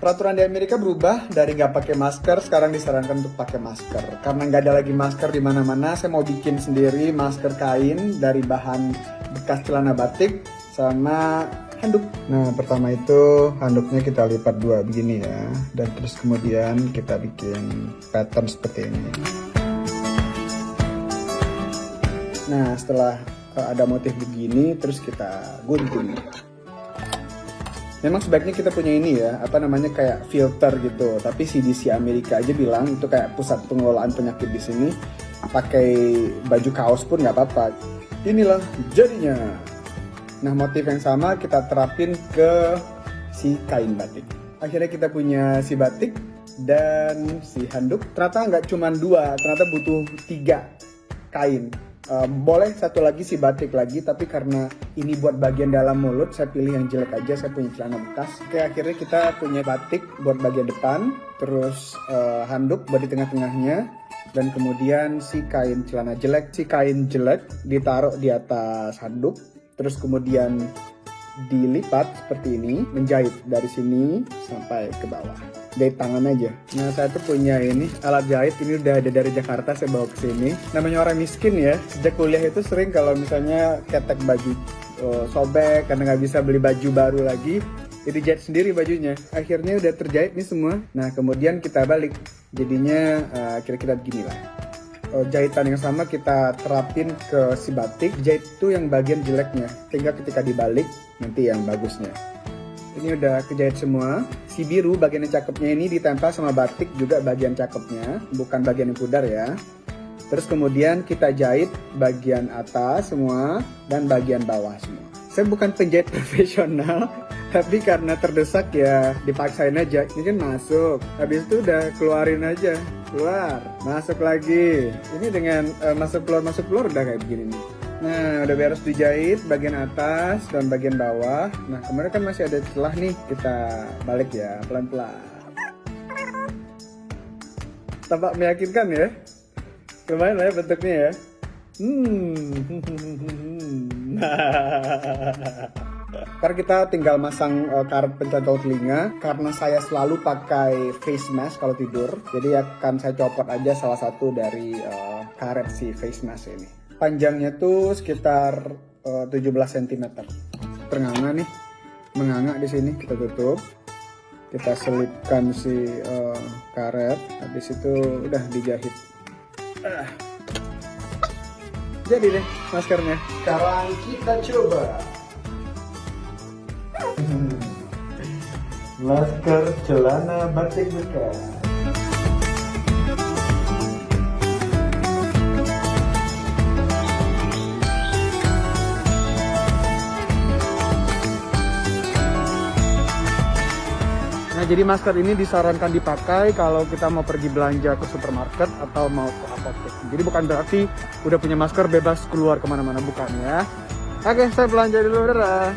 Peraturan di Amerika berubah dari nggak pakai masker, sekarang disarankan untuk pakai masker. Karena nggak ada lagi masker di mana-mana, saya mau bikin sendiri masker kain dari bahan bekas celana batik sama handuk. Nah, pertama itu handuknya kita lipat dua begini ya, dan terus kemudian kita bikin pattern seperti ini. Nah, setelah ada motif begini, terus kita gunting. Memang sebaiknya kita punya ini ya, apa namanya kayak filter gitu. Tapi CDC Amerika aja bilang itu kayak pusat pengelolaan penyakit di sini. Pakai baju kaos pun nggak apa-apa. Inilah jadinya. Nah, motif yang sama kita terapin ke si kain batik. Akhirnya kita punya si batik dan si handuk. Ternyata nggak cuma dua, ternyata butuh 3 kain. Boleh satu lagi si batik lagi, tapi karena ini buat bagian dalam mulut, saya pilih yang jelek aja. Saya punya celana bekas. Oke, akhirnya kita punya batik buat bagian depan, terus handuk buat di tengah-tengahnya, dan kemudian si kain celana jelek. Si kain jelek ditaruh di atas handuk, terus kemudian dilipat seperti ini, menjahit dari sini sampai ke bawah. Jahit tangan aja. Nah, saya tuh punya ini alat jahit, ini udah ada dari Jakarta, saya bawa ke sini. Namanya orang miskin ya. Sejak kuliah itu sering kalau misalnya ketek baju sobek karena nggak bisa beli baju baru lagi, jadi jahit sendiri bajunya. Akhirnya udah terjahit nih semua. Nah, kemudian kita balik. Jadinya kira-kira beginilah. Jahitan yang sama kita terapin ke si batik. Jahit itu yang bagian jeleknya, sehingga ketika dibalik nanti yang bagusnya. Ini udah kejahit semua. Si biru bagian yang cakepnya ini ditempel sama batik juga bagian cakepnya, bukan bagian yang pudar ya. Terus kemudian kita jahit bagian atas semua dan bagian bawah semua. Saya bukan penjahit profesional, tapi karena terdesak ya dipaksain aja. Ini kan masuk, habis itu udah keluarin aja. Keluar, masuk lagi. Ini dengan masuk keluar udah kayak begini nih. Nah, udah beres dijahit bagian atas dan bagian bawah. Nah, kemarin kan masih ada celah nih. Kita balik ya, pelan-pelan. Tampak meyakinkan ya? Lumayan lah ya bentuknya ya. Ntar kita tinggal masang karet pencantol telinga. Karena saya selalu pakai face mask kalau tidur, jadi akan saya copot aja salah satu dari karet si face mask ini. Panjangnya tuh sekitar 17 cm. Ternganga nih, menganga di sini. Kita tutup, kita selipkan si karet. Habis itu udah dijahit. Jadi deh maskernya. Sekarang kita coba. Masker celana batik bekas. Nah, jadi masker ini disarankan dipakai kalau kita mau pergi belanja ke supermarket atau mau ke apotek. Jadi bukan berarti udah punya masker bebas keluar kemana-mana, bukan ya. Oke, saya belanja dulu, dadah.